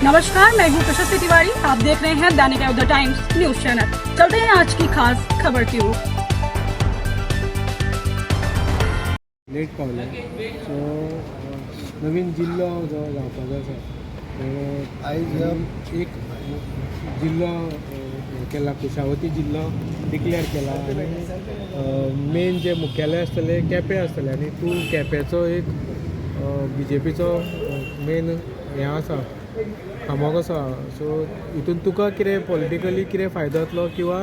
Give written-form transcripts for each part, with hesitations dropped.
नमस्कार, मैं हूँ प्रशस्ति तिवारी। आप देख रहे हैं दैनिक द टाइम्स न्यूज चैनल। चलते हैं आज की खास खबर की ओर। लेट पावले सो नवीन जिल्लो जो जावपाचो आसा आयज एक जिल्लो केला, कुशावती जिल्लो डिक्लेअर केला आनी मेन जे मुख्यालय आसतलें केपें आसतलें आनी तूं केपेंचो एक BJPचो मेन हें आसा, खामोक आसा. सो हितून तुका कितें पॉलिटिकली कितें फायदो जातलो किंवा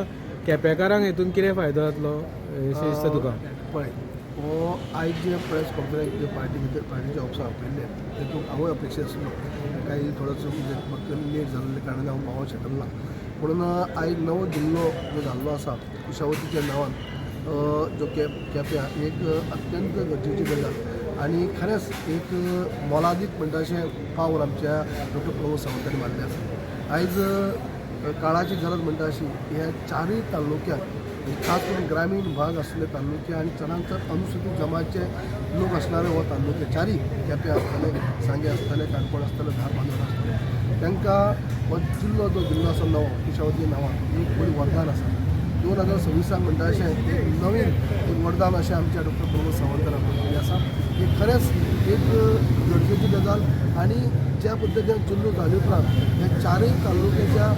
केपेकारांक हितून कितें फायदो जातलो अशें दिसता तुका? पळय, हो आयज जे प्रेस कॉन्फरन्स जे पार्टीचे ऑफिसां आपयल्ले तातूंत हांवूय अपेक्षीत आसलो. काही थोडोसो म्हाका लेट जाल्ले कारणान हांव पावोंक शकलो ना. म्हणून आयज नवो जिल्लो जो जाल्लो आसा कुशावतीच्या नांवान जो केप्यां एक अत्यंत गरजेची गजाल आनी खरेंच एक मोलादीक म्हणटा अशें पावल आमच्या डॉक्टर प्रमोद सावंतांनी मारलें आसा. आयज काळाची गरज म्हणटा अशी ह्या चारय तालुक्यांत खास करून ग्रामीण भाग आशिल्ले तालुके आनी चडांत चड अनुसूचित जमातचे लोक असणारे हो तालुके चारय केपें आसतले, सांगे आसतले, काणकोण आसतले, धारबांदोड आसतले, तांकां हो जिल्लो जो जिल्लो आसा नवो कुशावती नांवान एक व्हड वरदान आसा. 2026 म्हणटा अशें एक नवीन एक वरदान अशें आमच्या डॉक्टर प्रमोद सावंतान आपल्याक दिल्लें आसा. ही खरेंच एक गरजेची गजाल आनी ज्या पद्दतीन जिल्लो जाले उपरांत ह्या चारय तालुक्याच्या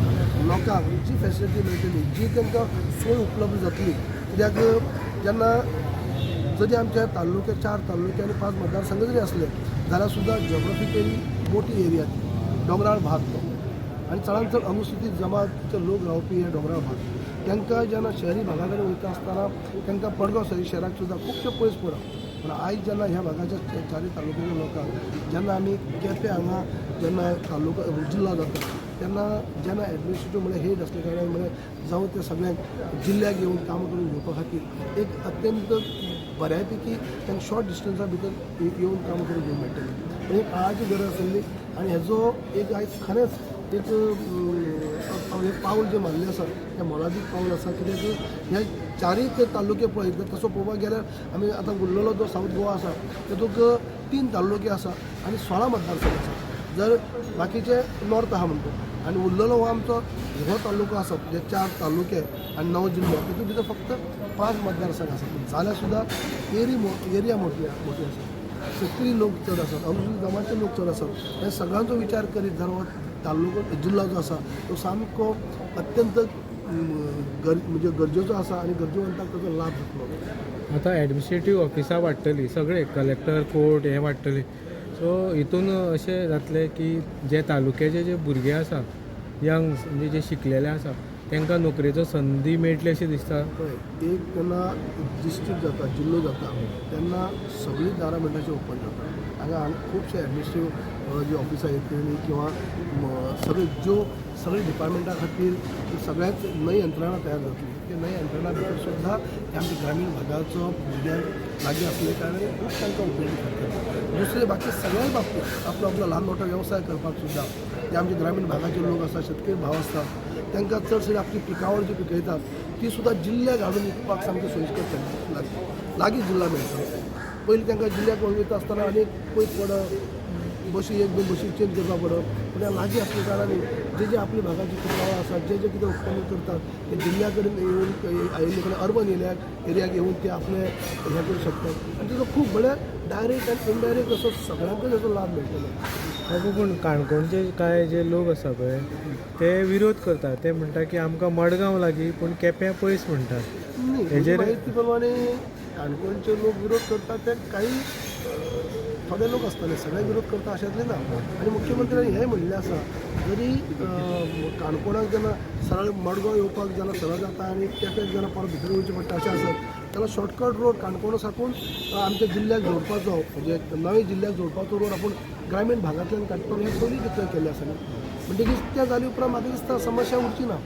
लोकांक जी फॅसिलिटी मेळटली, जी तांकां सोय उपलब्ध जातली. कित्याक जेन्ना जरी आमच्या तालुक्या 4 तालुके आनी 5 मतदारसंघ जरी असले जाल्यार सुद्दां जॉग्राफिकली मोठी एरिया दोंगराळ भाग तो आनी चडांत चड अनुसूचित जमातचे लोक रावपी हे दोंगराळ भाग तांकां जेन्ना शहरी भागा कडेन वयता आसतना तांकां पडगांव शहराक सुद्दां खुबशे पयस पडा. पूण आयज जेन्ना ह्या भागाच्या चारय तालुक्याच्या लोकांक जेन्ना आमी केपें हांगा जेन्ना तालुका जिल्लो जाता तेन्ना जेन्ना एडमिनिस्ट्रेटीव म्हळ्यार हेड आसले कारणान म्हळ्यार जावं ते सगळ्यांक जिल्ल्याक येवन काम करून घेवपा खातीर एक अत्यंत बऱ्यापैकी तांकां शॉर्ट डिस्टन्सा भितर येवन काम करून घेवंक मेळटलें. ही काळाची गरज आसली आनी हेजो एक आयज खरेंच एक पावल जे मारलें आसा तें मोलादीक पावल आसा. कित्याक ह्या चारय ते तालुके पळय तसो पळोवपाक गेल्यार आमी आतां उरलेलो जो सावथ गोवा आसा तातूंत 3 तालुके आसा आनी 16 मतदारसंघ आसा. जर बाकीचे नॉर्थ आहा म्हणटा आनी उरलेलो हो आमचो हो तालुको आसा जे 4 तालुके आनी 9 जिल्लो तातूंत भितर फक्त 5 मतदारसंघ आसात. जाल्यार सुद्दां एरिया मोठी आसा, सक्रिय लोक चड आसात, अनुसूचित जमातचे लोक चड आसात. हे सगळ्यांचो विचार करीत जर हो तालुको जिल्लो जो आसा तो सामको अत्यंत म्हणजे गरजेचो आसा आनी गरजेवंतांक ताचो लाभ जातलो. आतां एडमिनिस्ट्रेटीव ऑफिसां वाडटलीं, सगळे कलेक्टर कोर्ट हे वाडटले. सो हितून अशें जातलें की जे तालुक्याचे जे भुरगे आसा यंग म्हणजे जे शिकलेले आसा तांकां नोकरेचो संदी मेळटली अशें दिसता. पळय, एक तेन्ना डिस्ट्रिक्ट जाता, जिल्लो जाता तेन्ना सगळीं दारां म्हणटा ओपन जाता. हांगा खुबशे एडमिनिस्ट्रेटीव जी ऑफिसां येतलीं किंवा सगळे डिपार्टमेंटा खातीर सगळ्याच नवी यंत्रणा तयार जातली. ते नवी यंत्रणा भितर सुद्दां हे आमच्या ग्रामीण भागाचो भुरग्यांक लागीं आसले कारणान खूब तांकां उपयोगी ठरता. दुसरे बाकी सगळ्याच बाबतींत आपलो ल्हान मोठो वेवसाय करपाक सुद्दां जे आमचे ग्रामीण भागाचे लोक आसा, शेतकरी भाव आसतात तांकां चडशी आपली पिकावळ जी पिकयतात ती सुद्दां जिल्ल्याक हाडून विकपाक सामकें सोयीस्कर लागीं जिल्ला मेळटा. पयलीं तांकां जिल्ल्याक वयता आसतना आनी पयस पडप, बशी 1-2 बशी चेंज करपाक पडप. पूण ह्या लागीं आसल्या कारणान जे आपली भागाची पिकावळ आसा जे कितें उत्पन्न करतात ते जिल्ल्या कडेन येवन आयिल्ले कडेन अर्बन एरियाक येवन ते आपले हें करूं शकतात आनी ताचो खूब बरें डायरेक्ट आनी इनडायरेक्ट असो सगळ्यांकच ताचो लाभ मेळटलो. पूण काणकोणचे कांय जे लोक आसा पळय ते विरोध करतात. ते म्हणटा की आमकां मडगांव लागीं पूण केप्यां पयस म्हणटात. हेजेर माहिती प्रमाणे काणकोणचे लोक विरोध करतात ते काही थोडे लोक आसतले, सगळे विरोध करता अशातले ना. आनी मुख्यमंत्र्यांनी हें म्हणिल्लें आसा जरी काणकोणाक जेन्ना सरळ मडगांव येवपाक जेन्ना सरळ जाता आनी केपेंक जेन्ना परत भितर वयचें पडटा अशें आसत जाल्यार शॉर्टकट रोड काणकोण साकून आमच्या जिल्ल्याक जोडपाचो म्हणजे नवे जिल्ल्याक जोडपाचो रोड आपूण ग्रामीण भागांतल्यान काडटलो हें पयलीं कितें केल्लें आसा. म्हणटकीर तें जाले उपरांत म्हाका दिसता समस्या उरची ना.